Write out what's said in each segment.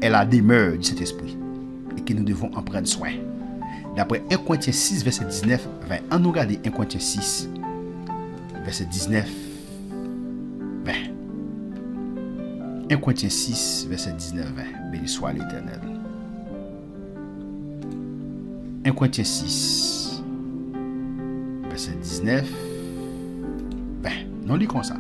est la demeure du Saint-Esprit et que nous devons en prendre soin. D'après 1 Corinthiens 6, verset 19, 20. On nous regarde 1 Corinthiens 6, verset 19, 20. 1 Corinthiens 6, verset 19, 20. Béni soit l'Éternel. 1 Corinthiens 6, verset 19, 20. Non, lit comme ça.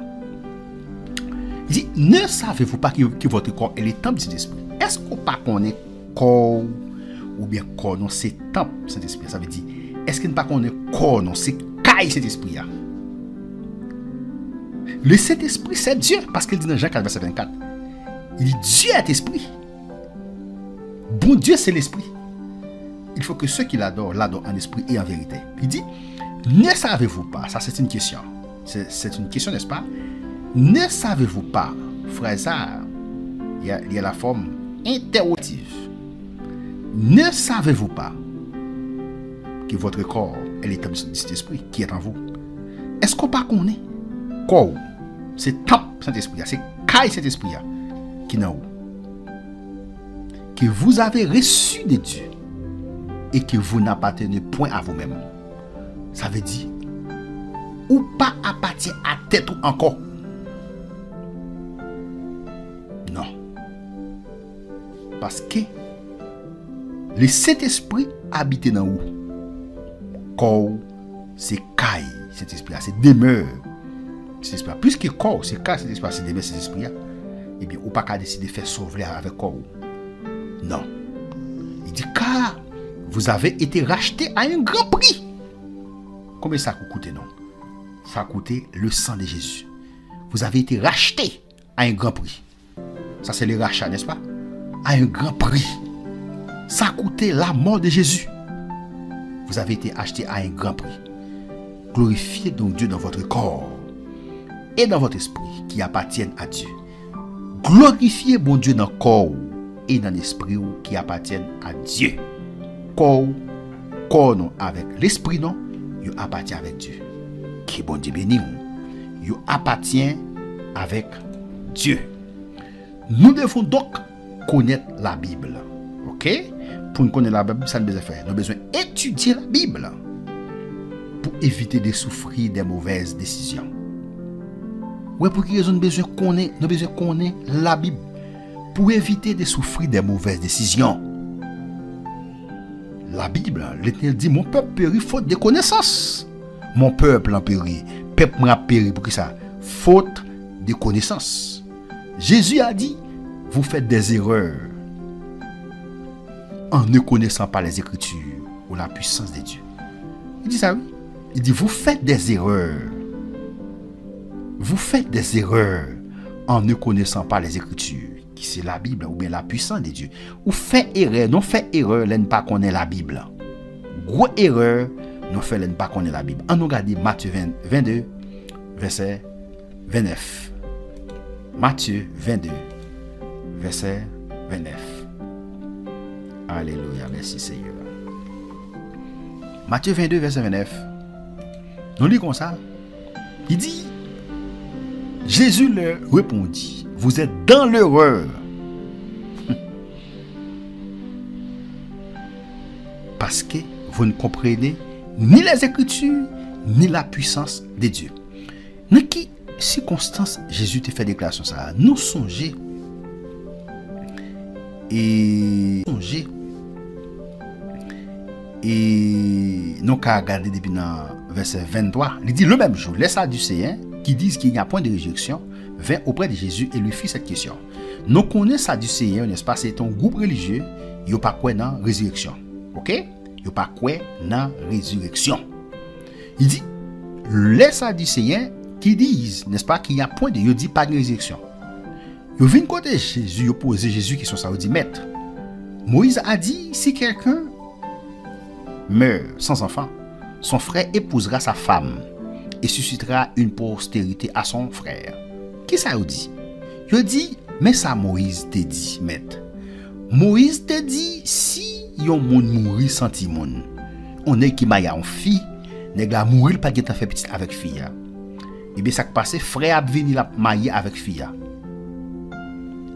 Il dit, ne savez-vous pas que votre corps est le temple du Saint-Esprit? Est-ce qu'on pas connaît corps ou bien corps non, c'est temple du Saint-Esprit? Ça veut dire, est-ce qu'on pas connaît corps non, c'est caille Saint-Esprit? Le Saint-Esprit, c'est Dieu, parce qu'il dit dans Jean 4, verset 24, il dit, Dieu est esprit. Bon Dieu, c'est l'esprit. Il faut que ceux qui l'adorent en esprit et en vérité. Il dit, ne savez-vous pas, ça c'est une question. C'est une question, n'est-ce pas? Ne savez-vous pas, frère Zahar, il y a la forme interrogative. Ne savez-vous pas que votre corps est l'état de cet esprit qui est en vous? Est-ce qu'on pas connaît corps? C'est top cet esprit, c'est caille cet esprit qui est en vous. Que vous avez reçu de Dieu et que vous n'appartenez point à vous-même. Ça veut dire, ou pas appartient à tête ou encore. Non. Parce que le Saint-Esprit habite dans vous. Corps, c'est caille, cet esprit, c'est demeure. Cet esprit. Puisque corps, c'est caille, cet esprit, c'est demeure, cet esprit. Eh bien, ou pas qu'à décider de faire sauver avec corps. Non. Il dit, car vous avez été racheté à un grand prix. Combien ça a coûté, non? Ça a coûté le sang de Jésus. Vous avez été racheté à un grand prix. Ça, c'est le rachat, n'est-ce pas? À un grand prix. Ça a coûté la mort de Jésus. Vous avez été acheté à un grand prix. Glorifiez donc Dieu dans votre corps et dans votre esprit qui appartiennent à Dieu. Glorifiez bon Dieu dans le corps et dans l'esprit qui appartiennent à Dieu. Corps non avec l'esprit non, il appartient avec Dieu. Qui bon Dieu béni, il appartient avec Dieu. Nous devons donc connaître la Bible. Ok? Pour connaître la Bible, ça nous besoin faire. Nous avons besoin d'étudier la Bible pour éviter de souffrir des mauvaises décisions. Ouais, pour quelle raison nous avons besoin de connaître la Bible pour éviter de souffrir des mauvaises décisions. La Bible, l'Éternel dit, mon peuple périt faute de connaissance. Mon peuple en périt. Peuple m'a péri pour que ça? Faute de connaissance. Jésus a dit, vous faites des erreurs en ne connaissant pas les Écritures ou la puissance de Dieu. Il dit ça, oui. Il dit, vous faites des erreurs. Vous faites des erreurs en ne connaissant pas les Écritures, qui c'est la Bible ou bien la puissance de Dieu. Ou fait erreur, non fait erreur, là ne pas connaître la Bible. Gros erreur, non fait là ne pas connaître la Bible. On nous regarde Matthieu 22, verset 29. Matthieu 22, verset 29. Alléluia, merci Seigneur. Matthieu 22, verset 29. Nous lisons comme ça. Il dit, Jésus leur répondit, vous êtes dans l'erreur. Parce que vous ne comprenez ni les Écritures, ni la puissance de Dieu. Dans quelle circonstance Jésus te fait déclaration ça? Nous songez et nous qu'à regarder depuis dans verset 23, il dit le même jour, les Sadducéens qui disent qu'il n'y a point de résurrection vint auprès de Jésus et lui fit cette question. Nous connaissons Sadducéens, n'est-ce pas? C'est un groupe religieux, il n'y a pas quoi dans résurrection. Ok? Il n'y a pas quoi dans résurrection. Il dit les Sadducéens qui disent, n'est-ce pas, qu'il n'y a point de, il dit pas de résurrection. Ils viennent côté Jésus, ils posent Jésus qui sont ça, ils dit maître. Moïse a dit si quelqu'un meurt sans enfant, son frère épousera sa femme et suscitera une postérité à son frère. Qui ça vous dit? Il dit mais ça Moïse te dit maître. Moïse te dit si yon moun mouri sans ti moun, on est qui maya en fille, nèg la mourir pas geta fait petit avec fille. Et bien ça qui passe frère a venu la marier avec fille.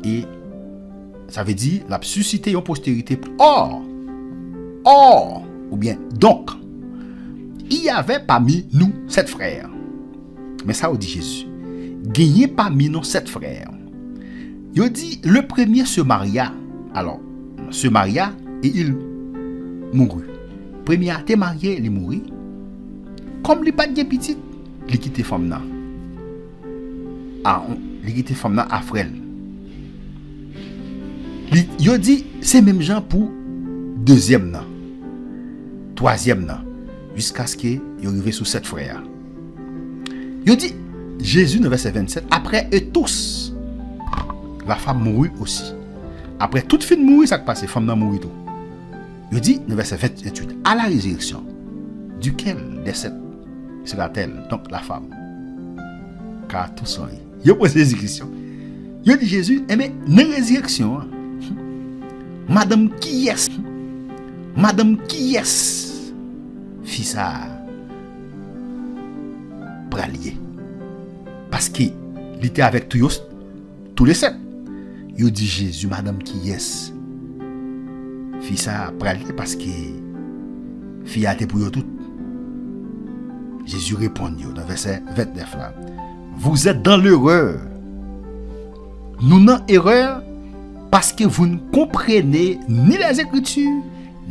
Et ça veut dire la suscité une postérité. Or, ou bien donc, il y avait parmi nous 7 frères. Mais ça, dit Jésus. Gagné parmi nous 7 frères. Il dit, le premier se maria. Alors, se maria et il mourut. Premier a été marié, il mourut. Comme il n'a pas de petit, il quitté femme là. Il quitté femme là à frère. Il dit, c'est même gens pour deuxième là. Troisième là. Jusqu'à ce qu'il arrive sous 7 frères. Il dit, Jésus, dans verset 27, après eux tous, la femme mourut aussi. Après toute fille mourir, ça passe, la femme n'a mouru tout. Il dit, dans verset 28, à la résurrection, duquel des 7 sera-t-elle, donc la femme? Car tous sont eux. Il a posé des questions. Il dit, Jésus, mais dans la résurrection, madame qui est? Madame qui est? Fils ça pralier. Parce qu'il était avec tous les 7. Il dit Jésus, madame qui est? Fils ça pralier parce que fille a été pour eux tout. Jésus répond dans verset 29 là. Vous êtes dans l'erreur. Nous dans erreur parce que vous ne comprenez ni les Écritures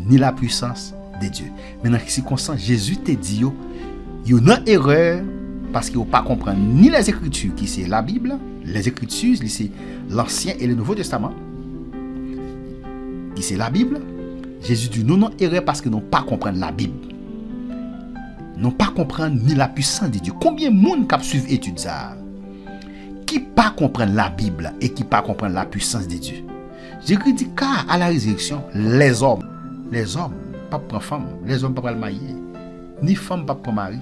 ni la puissance de Dieu. Mais dans ces circonstances, Jésus te dit yo dans erreur parce qu'il ne pas comprendre ni les Écritures qui c'est la Bible, les Écritures c'est l'Ancien et le Nouveau Testament qui c'est la Bible. Jésus dit non erreur parce que non pas comprendre la Bible. Non pas comprendre ni la puissance de Dieu. Combien de monde qui suivent études ça qui pas comprendre la Bible et qui pas comprendre la puissance de Dieu. Jésus dit car à la résurrection les hommes pas prendre femme, les hommes pas prendre marier, ni femme pas prendre mari,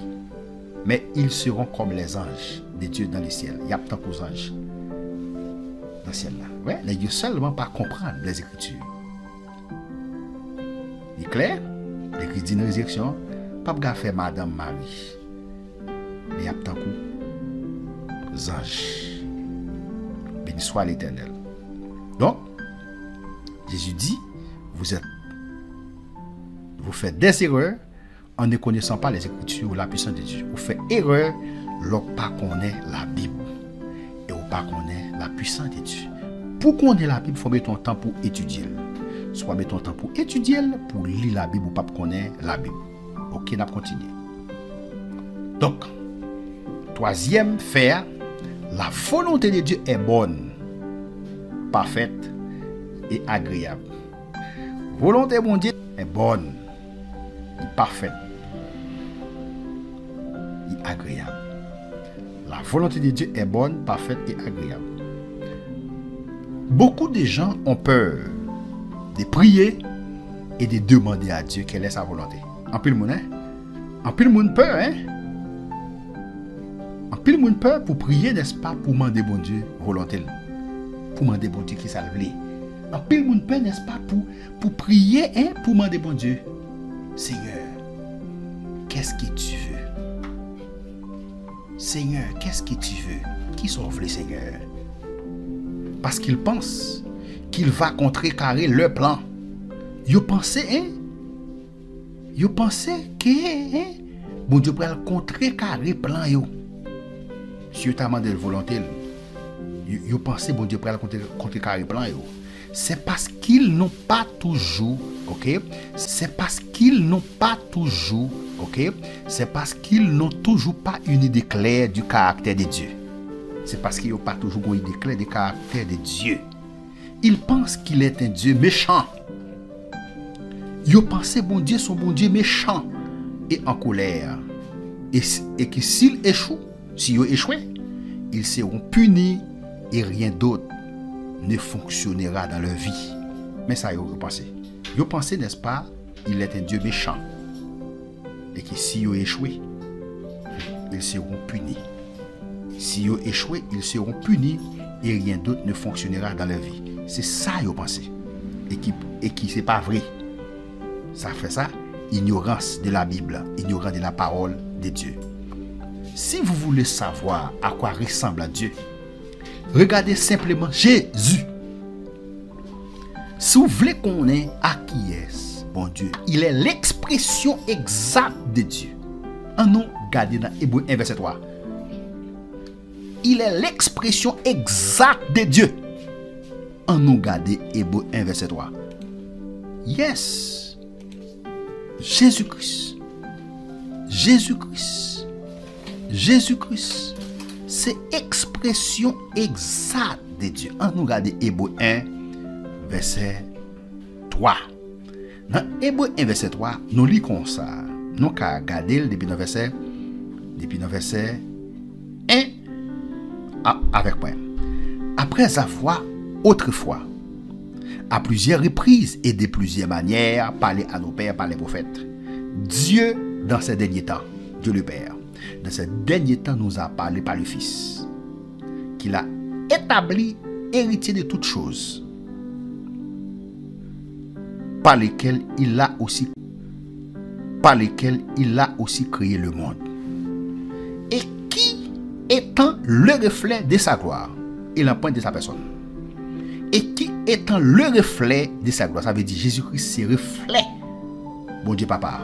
mais ils seront comme les anges de Dieu dans le ciel. Il y a tant aux anges dans le ciel là. Ouais, les dieux seulement pas comprendre les Écritures. Il est clair? L'écrit dit dans la résurrection, pas faire madame Marie, mais il y a tant aux anges. Béni soit l'Éternel. Donc, Jésus dit, vous faites des erreurs en ne connaissant pas les Écritures ou la puissance de Dieu. Vous faites erreur lorsque pas connaît la Bible et vous pas connaît la puissance de Dieu. Pour connaître la Bible, il faut mettre ton temps pour étudier. Soit mettre ton temps pour étudier, pour lire la Bible ou pas connaître la Bible. Ok, on va continuer. Donc, troisième fait, la volonté de Dieu est bonne, parfaite et agréable. Volonté de Dieu est bonne, parfaite et agréable. La volonté de Dieu est bonne, parfaite et agréable. Beaucoup de gens ont peur de prier et de demander à Dieu quelle est sa volonté. En pile monde, en pile monde peur, en pile monde peur pour prier, n'est-ce pas, pour demander bon Dieu volonté, pour demander bon Dieu qui ça le veut. En pile monde peur, n'est-ce pas, pour prier, pour demander bon Dieu. Seigneur, qu'est-ce que tu veux? Seigneur, qu'est-ce que tu veux? Qui sauve le Seigneur? Parce qu'il pense qu'il va contrecarrer leur plan. Ils pensaient, Yo pensé que bon Dieu pourrait contrecarrer plan yo. Si tu as demandé de volonté, yo pensé bon Dieu pourrait contrecarrer plan yo. C'est parce qu'ils n'ont pas toujours, OK? C'est parce qu'ils n'ont pas toujours, OK? C'est parce qu'ils n'ont toujours pas une idée claire du caractère de Dieu. C'est parce qu'ils n'ont pas toujours une idée claire du caractère de Dieu. Ils pensent qu'il est un Dieu méchant. Ils pensent bon Dieu son bon Dieu méchant et en colère. Et que s'ils échouent, s'ils échouent, ils seront punis et rien d'autre ne fonctionnera dans leur vie. Mais ça, ils pensent. Ils pensent, n'est-ce pas, il est un Dieu méchant. Et que s'ils échouent, ils seront punis. S'ils échouent, ils seront punis et rien d'autre ne fonctionnera dans leur vie. C'est ça, ils pensent. Et qui c'est pas vrai. Ça fait ça, ignorance de la Bible, ignorance de la parole de Dieu. Si vous voulez savoir à quoi ressemble à Dieu, regardez simplement Jésus. Si vous voulez qu'on ait à qui est, bon Dieu, il est l'expression exacte de Dieu. En nous, regardez dans Hébreu 1, verset 3. Il est l'expression exacte de Dieu. En nous, regardez Hébreu 1, verset 3. Yes. Jésus-Christ. Jésus-Christ. Jésus-Christ. C'est expression exacte de Dieu. En nous, regardez Hébreu 1, verset 3. Dans Hébreu 1, verset 3, nous lisons ça. Nous avons regardé depuis le verset 1 avec point. Après avoir autrefois, à plusieurs reprises et de plusieurs manières, parlé à nos pères par les prophètes, Dieu, dans ces derniers temps, Dieu le Père, dans ces derniers temps, nous a parlé par le Fils, qu'il a établi héritier de toutes choses, par lesquelles il a aussi créé le monde, et qui, étant le reflet de sa gloire, et l'empreinte de sa personne, et qui étant le reflet de sa gloire, ça veut dire Jésus-Christ, c'est reflet, bon Dieu Papa.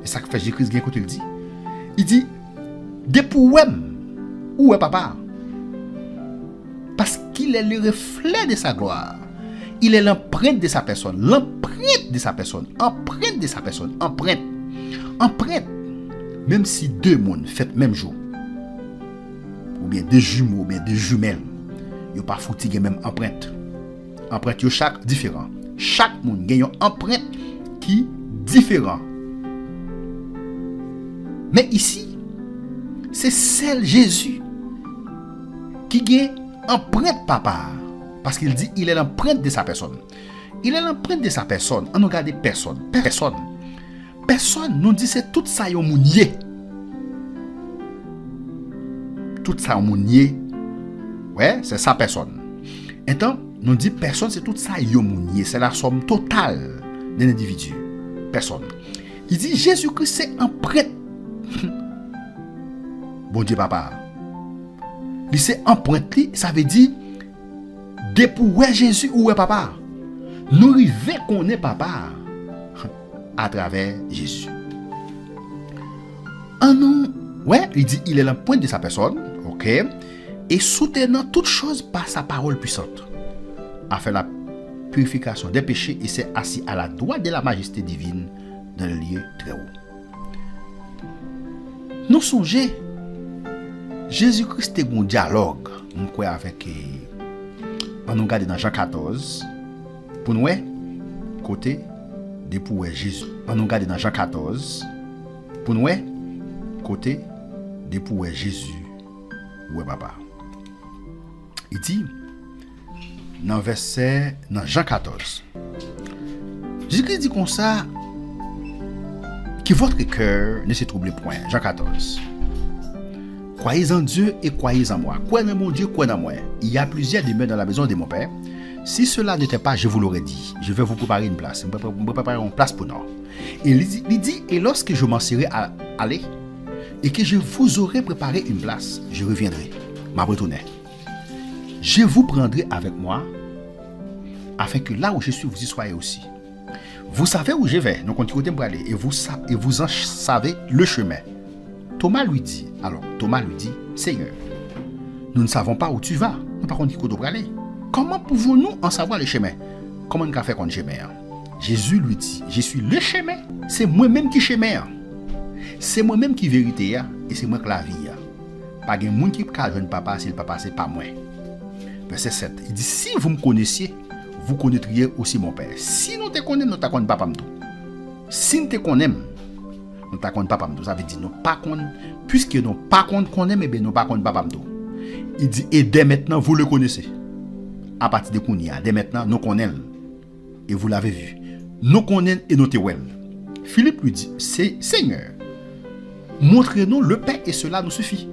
Et ça que fait Jésus-Christ, bien quand il dit, depuis où est Papa? Parce qu'il est le reflet de sa gloire. Il est l'empreinte de sa personne. L'empreinte de sa personne. Empreinte de sa personne. Empreinte. Même si deux mondes fêtent même jour, ou bien deux jumeaux, ou bien deux jumelles, ils n'ont pas fatigué même empreinte. Empreinte, ils chaque différent. Chaque monde gagne une empreinte qui différent. Mais ici, c'est celle Jésus qui gagne empreinte Papa. Parce qu'il dit, il est l'empreinte de sa personne. Il est l'empreinte de sa personne. On regarde personne. Personne nous dit c'est tout ça yon mounier. Tout ça yon mounier. Ouais, c'est sa personne. Et donc, nous dit personne, c'est tout ça yon mounier. C'est la somme totale d'un individu. Personne. Il dit Jésus-Christ c'est empreinte. Bon Dieu Papa. Il c'est empreinte, ça veut dire depuis où est Jésus, où est Papa? Nous arrivons qu'on est Papa à travers Jésus. Non, ouais, il dit il est l'empreinte de sa personne, ok, et soutenant toutes choses par sa parole puissante, a fait la purification des péchés et s'est assis à la droite de la majesté divine dans le lieu très haut. Nous songeons, Jésus-Christ est un dialogue, on croit avec. On nous regarde dans Jean 14, pour nous, côté de pour Jésus. On nous regarde dans Jean 14, pour nous, côté de pour Jésus, ouais Papa. Il dit, dans Jean 14, Jésus dit comme ça, que votre cœur ne se trouble point. Jean 14. Croyez en Dieu et croyez en moi. Croyez en mon Dieu, croyez en moi. Il y a plusieurs demeures dans la maison de mon Père. Si cela n'était pas, je vous l'aurais dit. Je vais vous préparer une place. Je vais préparer une place pour nous. Et il dit, et lorsque je m'en serai allé, et que je vous aurai préparé une place, je reviendrai, m'a retourné. Je vous prendrai avec moi, afin que là où je suis, vous y soyez aussi. Vous savez où je vais, donc on dit pour aller, et vous en savez le chemin. Thomas lui dit, Seigneur, nous ne savons pas où tu vas, nous ne savons pas où tu vas aller. Comment pouvons-nous en savoir le chemin? Comment nous faire qu'on chemin? Jésus lui dit, je suis le chemin, c'est moi-même qui chemin. C'est moi-même qui vérité, et c'est moi qui la vie. Pas de monde qui peut joindre papa si le papa c'est pas moi. Verset 7, il dit, si vous me connaissiez, vous connaîtriez aussi mon Père. Si nous te connaissons, nous te connaissons papa m'dou. Si nous te connaissons, nous ne connaissons pas. Ça veut dire nous pas connaissons. Puisque nous pas connaissons, mais nous pas connaissons papa. Il dit, et dès maintenant, vous le connaissez. À partir de Kounia, dès maintenant, nous connaissons. Et vous l'avez vu. Nous connaissons et nous te voyons. Philippe lui dit, Seigneur, montrez-nous le Père et cela nous suffit.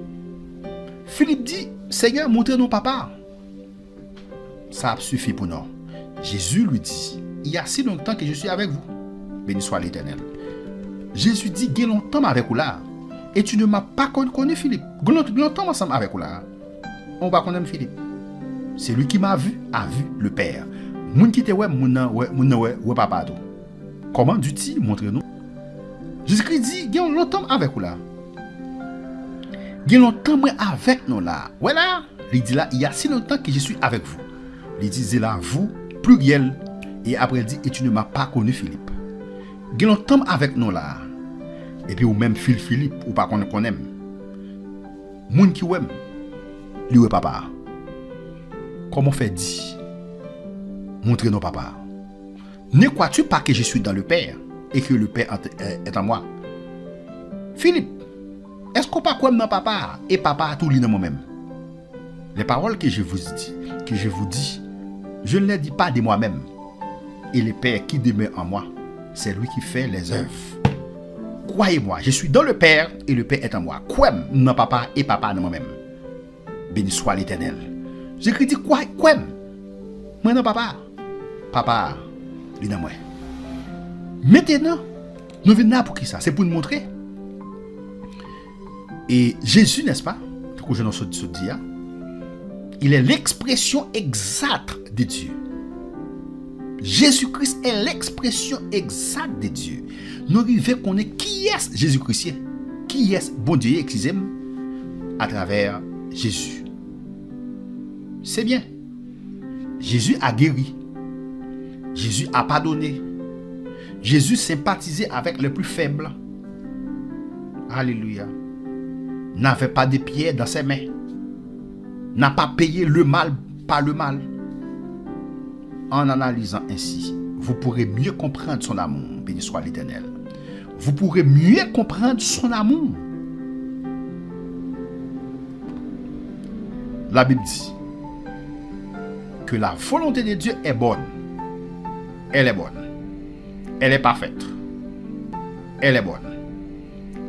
Philippe dit, Seigneur, montrez-nous papa. Ça suffit pour nous. Jésus lui dit, il y a si longtemps que je suis avec vous. Béni soit l'Éternel. Jésus dit, il y a longtemps avec vous là. Et tu ne m'as pas connu Philippe. Il y a longtemps ensemble avec vous là. On va connaître Philippe. C'est lui qui m'a vu, a vu le Père. Moun qui te ouais, moun ouais papa tout. Comment du-t-il montre-nous? Jésus-Christ dit, il y a longtemps avec vous là. Il y a longtemps avec nous là. Voilà. Il dit là, il y a si longtemps que je suis avec vous. Il dit là, vous, pluriel. Et après il dit, et tu ne m'as pas connu Philippe. Il y a longtemps avec nous là. Et puis ou même Philippe, ou pas qu'on aime. Moun qui aime, lui ouais papa. Comment fait dit? Montrez nos papa. Ne crois-tu pas que je suis dans le Père et que le Père est en moi? Philippe, est-ce qu'on pas comme dans papa et papa a tout lui dans moi-même? Les paroles que je vous dis, je ne les dis pas de moi-même. Et le Père qui demeure en moi, c'est lui qui fait les œuvres. Croyez-moi, je suis dans le Père et le Père est en moi. Croyez-moi dans papa et papa dans moi-même. Béni soit l'Éternel. J'écris dit quoi? Moi dans papa. Papa, lui dans moi. Maintenant, nous venons là pour qui ça? C'est pour nous montrer. Et Jésus, n'est-ce pas? Que je n'en sais dire. Il est l'expression exacte de Dieu. Jésus-Christ est l'expression exacte de Dieu. Nous arrivons qu'on est qui est Jésus-Christ? Qui est bon Dieu, excusez-moi, à travers Jésus. C'est bien. Jésus a guéri. Jésus a pardonné. Jésus sympathisait avec les plus faibles. Alléluia. N'avait pas de pierres dans ses mains. N'a pas payé le mal par le mal. En analysant ainsi, vous pourrez mieux comprendre son amour. Béni soit l'Éternel. Vous pourrez mieux comprendre son amour. La Bible dit que la volonté de Dieu est bonne. Elle est bonne. Elle est parfaite. Elle est bonne.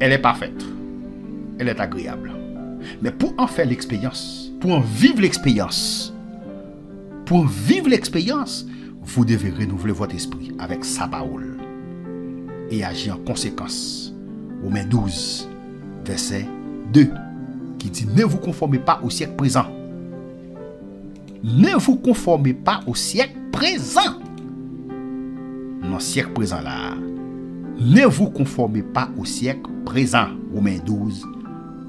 Elle est parfaite. Elle est agréable. Mais pour en faire l'expérience, pour en vivre l'expérience, vous devez renouveler votre esprit avec sa parole et agir en conséquence. Romains 12, verset 2, qui dit: ne vous conformez pas au siècle présent. Ne vous conformez pas au siècle présent. Non, siècle présent là. Ne vous conformez pas au siècle présent. Romains 12,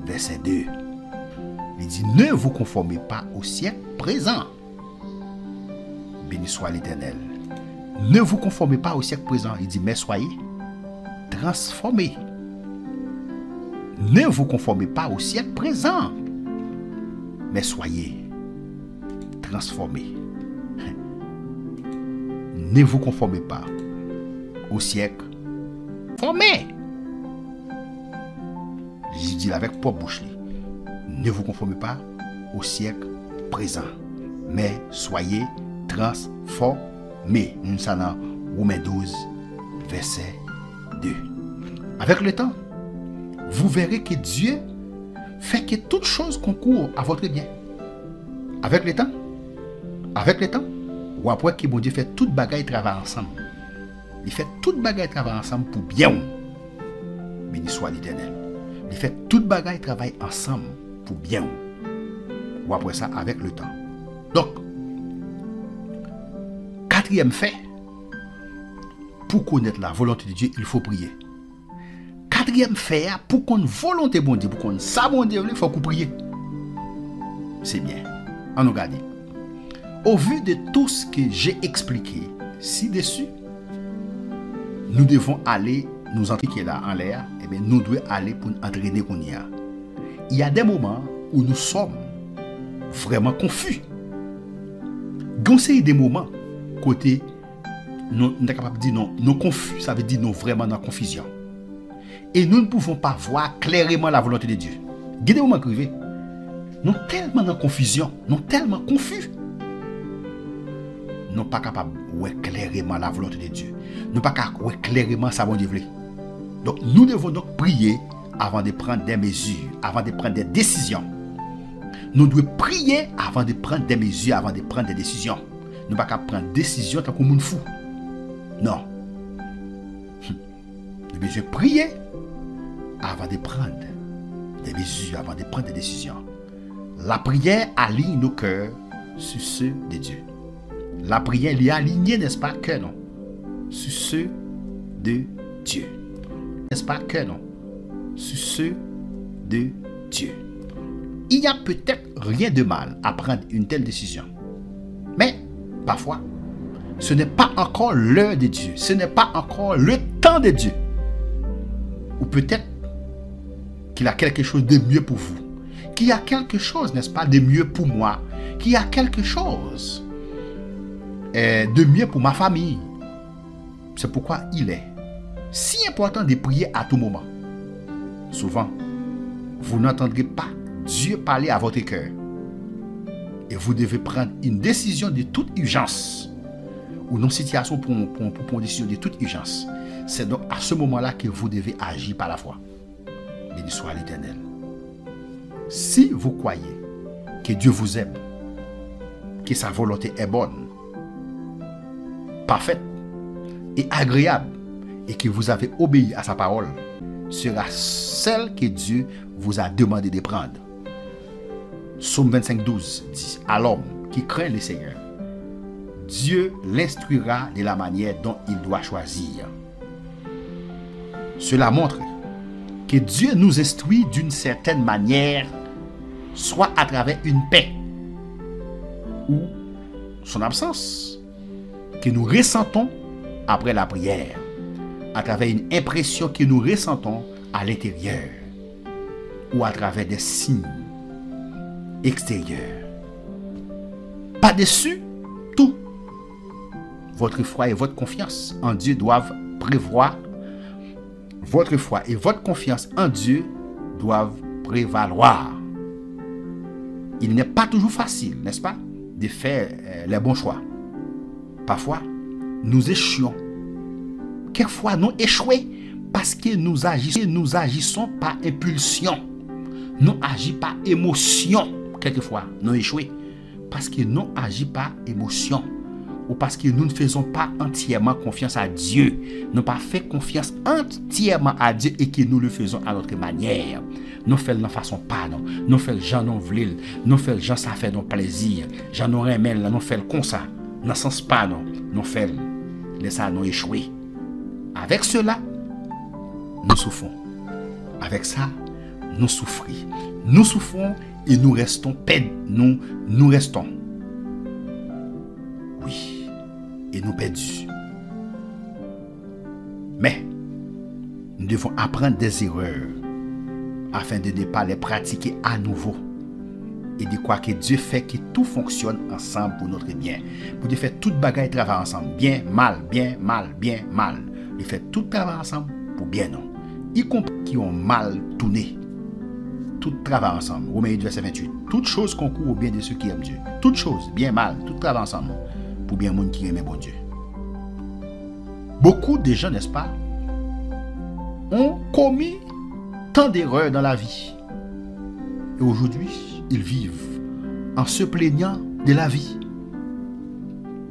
verset 2. Il dit: ne vous conformez pas au siècle présent. Béni soit l'Éternel. Ne vous conformez pas au siècle présent. Il dit: mais soyez transformés. Ne vous conformez pas au siècle présent, mais soyez transformés. Ne vous conformez pas au siècle formé. Je dis avec propre bouche. Ne vous conformez pas au siècle présent, mais soyez transformés. Nous sommes dans Romains 12, verset 2. Avec le temps, vous verrez que Dieu fait que toutes choses concourent à votre bien. Avec le temps, ou après que bon Dieu fait toute bagaille travailler ensemble. Il fait toute bagaille travailler ensemble pour bien. Béni soit l'Éternel. Il fait toute bagaille travailler ensemble pour bien. Ou après ça, avec le temps. Donc, quatrième fait, pour connaître la volonté de Dieu, il faut prier. Quatrième fait, pour qu'on volonté bon Dieu, pour qu'on sache bon Dieu, il faut qu'on prie. C'est bien. On nous regarde. Au vu de tout ce que j'ai expliqué ci-dessus, nous devons aller nous entraîner là en l'air. Et bien, nous devons aller pour nous entraîner qu'on y a. Il y a des moments où nous sommes vraiment confus. Donc, il y a des moments côté nous sommes capables de dire non, nous confus, ça veut dire nous vraiment dans la confusion. Et nous ne pouvons pas voir clairement la volonté de Dieu. Il y a des moments qui nous sommes tellement dans la confusion, nous sommes tellement confus. Nous ne sommes pas capables de voir clairement la volonté de Dieu. Nous ne sommes pas capables de voir clairement sa volonté de Dieu. Donc nous devons donc prier avant de prendre des mesures, avant de prendre des décisions. Nous devons prier avant de prendre des mesures, avant de prendre des décisions. Nous ne sommes pas capables de prendre des décisions tant qu'on est fou. Non. Nous devons prier avant de prendre des mesures, avant de prendre des décisions. La prière aligne nos cœurs sur ceux de Dieu. La prière est alignée, n'est-ce pas, que non, sur ceux de Dieu. N'est-ce pas que non, sur ceux de Dieu. Il n'y a peut-être rien de mal à prendre une telle décision. Mais, parfois, ce n'est pas encore l'heure de Dieu. Ce n'est pas encore le temps de Dieu. Ou peut-être qu'il y a quelque chose de mieux pour vous. Qu'il y a quelque chose, n'est-ce pas, de mieux pour moi. Qu'il y a quelque chose de mieux pour ma famille. C'est pourquoi il est si important de prier à tout moment. Souvent, vous n'entendrez pas Dieu parler à votre cœur. Et vous devez prendre une décision de toute urgence. Ou une situation pour une décision de toute urgence. C'est donc à ce moment-là que vous devez agir par la foi. Béni soit l'Éternel. Si vous croyez que Dieu vous aime, que sa volonté est bonne, parfaite et agréable, et que vous avez obéi à sa parole, sera celle que Dieu vous a demandé de prendre. Psaume 25:12 dit à l'homme qui craint le Seigneur, Dieu l'instruira de la manière dont il doit choisir. Cela montre que Dieu nous instruit d'une certaine manière, soit à travers une paix ou son absence, que nous ressentons après la prière, à travers une impression que nous ressentons à l'intérieur, ou à travers des signes extérieurs. Par-dessus tout, votre foi et votre confiance en Dieu doivent prévoir. Votre foi et votre confiance en Dieu doivent prévaloir. Il n'est pas toujours facile, n'est-ce pas, de faire les bons choix. Parfois, nous échouons. Quelquefois, nous échouons parce que nous agissons par impulsion. Nous agissons par émotion. Quelquefois, nous échouons parce que nous agissons par émotion. Ou parce que nous ne faisons pas entièrement confiance à Dieu. Nous pas fait confiance entièrement à Dieu et que nous le faisons à notre manière. Nous faisons de façon pas non. Nous faisons gens non vlil. Nous faisons gens ça fait nos plaisir. Gens nous remèlent là, nous faisons comme ça. Dans le sens pas non. Nous faisons laissez nous échouer. Avec cela, nous souffrons. Avec ça, nous souffrons. Nous souffrons et nous restons nous restons. Oui. Et nous perdus. Mais nous devons apprendre des erreurs afin de ne pas les pratiquer à nouveau et de croire que Dieu fait que tout fonctionne ensemble pour notre bien. Pour de faire toute bagaille travailler ensemble, bien, mal, bien, mal, bien, mal. De faire tout travail ensemble pour bien non. Y compris qui ont mal tourné. Tout travail ensemble. Romains 2, verset 28. Toutes choses concourent au bien de ceux qui aiment Dieu. Toutes choses, bien, mal, tout travail ensemble. Pour bien monde qui aime bon Dieu. Beaucoup de gens, n'est-ce pas, ont commis tant d'erreurs dans la vie. Et aujourd'hui, ils vivent en se plaignant de la vie.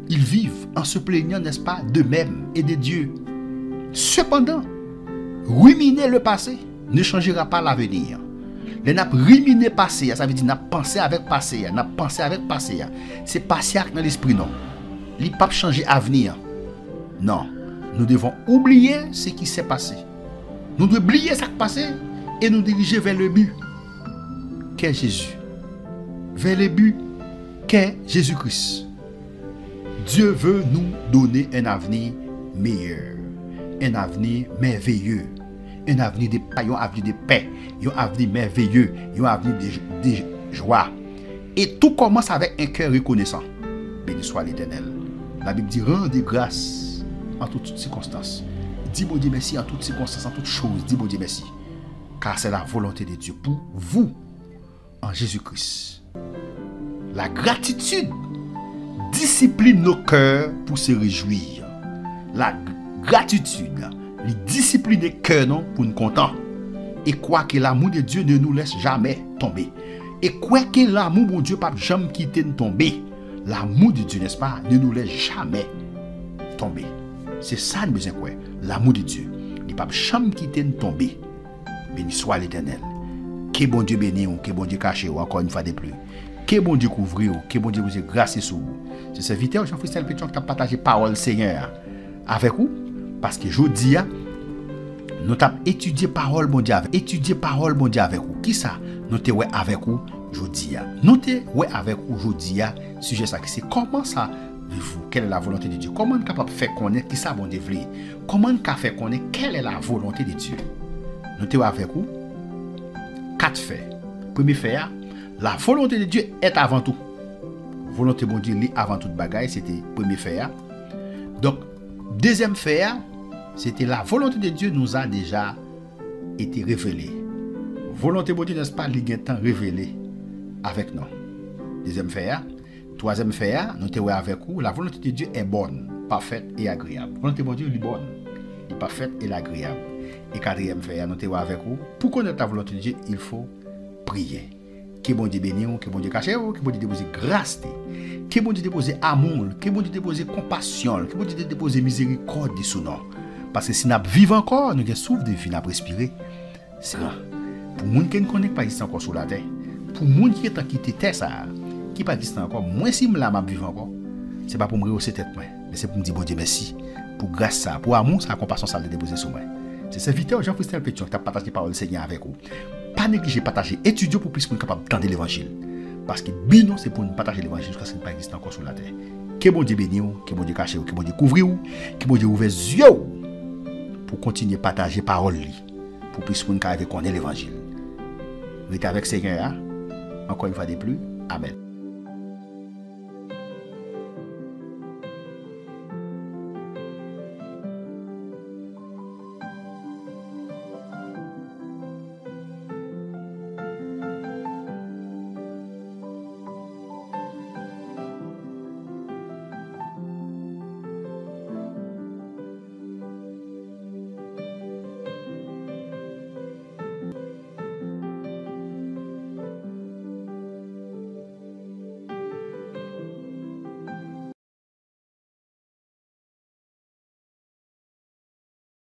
Ils vivent en se plaignant, n'est-ce pas, d'eux-mêmes et de Dieu. Cependant, ruminer le passé ne changera pas l'avenir. Les n'a ruminer le passé, ça veut dire n'a pensé avec passé, n'a pensé avec passé. C'est passé dans l'esprit non. Il ne peut pas changer l'avenir. Non. Nous devons oublier ce qui s'est passé. Nous devons oublier ce qui s'est passé et nous diriger vers le but qu'est Jésus. Vers le but qu'est Jésus-Christ. Dieu veut nous donner un avenir meilleur. Un avenir merveilleux. Un avenir de paix, un avenir de paix. Un avenir merveilleux. Un avenir de joie. Et tout commence avec un cœur reconnaissant. Béni soit l'Éternel. La Bible dit rendez grâce en toutes circonstances. Dis bon Dieu merci en toutes circonstances, en toutes choses. Dis bon Dieu merci. Car c'est la volonté de Dieu pour vous en Jésus-Christ. La gratitude discipline nos cœurs pour se réjouir. La gratitude discipline les cœurs pour nous contents. Et quoi que l'amour de Dieu ne nous laisse jamais tomber. Et quoi que l'amour de Dieu pas jamais quitter nous tomber. L'amour de Dieu, n'est-ce pas, ne nous laisse jamais tomber. C'est ça le besoin quoi. L'amour de Dieu ne peut jamais quitter nous tomber. Béni soit l'Éternel. Que bon Dieu béni ou que bon Dieu caché ou encore une fois de plus. Que bon Dieu couvre ou, que bon Dieu vous grâce sur vous. C'est serviteur Jean-Christelle Pétion qui a partagé parole Seigneur avec vous parce que je dis nous avons étudié parole bon Dieu avec vous. Qui ça? Nous t'es avec vous aujourd'hui. Nous t'es avec vous aujourd'hui. Sujet ça c'est comment ça vous, quelle est la volonté de Dieu? Comment nous capable faire connaître qui ça bon Dieu veut? Comment nous faire connaître quelle est la volonté de Dieu? Nous t'es avec vous. 4 faits. Premier fait, la volonté de Dieu est avant tout. Volonté bon Dieu avant toute bagaille, c'était premier fait. Donc deuxième fait, c'était la volonté de Dieu nous a déjà été révélée. Volonté bon Dieu n'est-ce pas temps révélée avec nous. Deuxième fait, troisième fait, nous te avec vous, la volonté de Dieu est bonne, parfaite et agréable. Volonté bon Dieu est bonne, est parfaite et agréable. Et quatrième fait, nous te avec vous, pour connaître la volonté de Dieu, il faut prier. Que bon Dieu bénisse, que bon Dieu cache, que bon Dieu dépose grâce, que bon Dieu dépose amour, que bon Dieu dépose compassion, que bon Dieu dépose miséricorde sur nous. Parce que si nous vivons encore, nous avons souffle de vie, nous respirer. C'est là. Pour les gens qui ne connaissent pas encore sur la terre, pour les gens qui ont quitté la terre, qui ne connaissent pas encore, moi si je vis encore, ce n'est pas pour me rehausser tête, mais c'est pour me dire bon Dieu merci, pour grâce ça, pour amour, ça, compassion, ça, de déposer sur moi. C'est serviteur Jean-Christelle Pétion qui a partagé par le Seigneur avec vous. Pas négliger, partager, étudier pour plus qu'on capable d'entendre l'évangile. Parce que bino, c'est pour nous partager l'évangile jusqu'à ce qu'il ne existe encore sur la terre. Que bon Dieu bénisse, que bon Dieu cache, que bon Dieu couvre, que bon Dieu ouvre les yeux pour continuer à partager parole pour plus qu'on capable connaître l'évangile. Restez avec Seigneur, encore une fois de plus. Amen.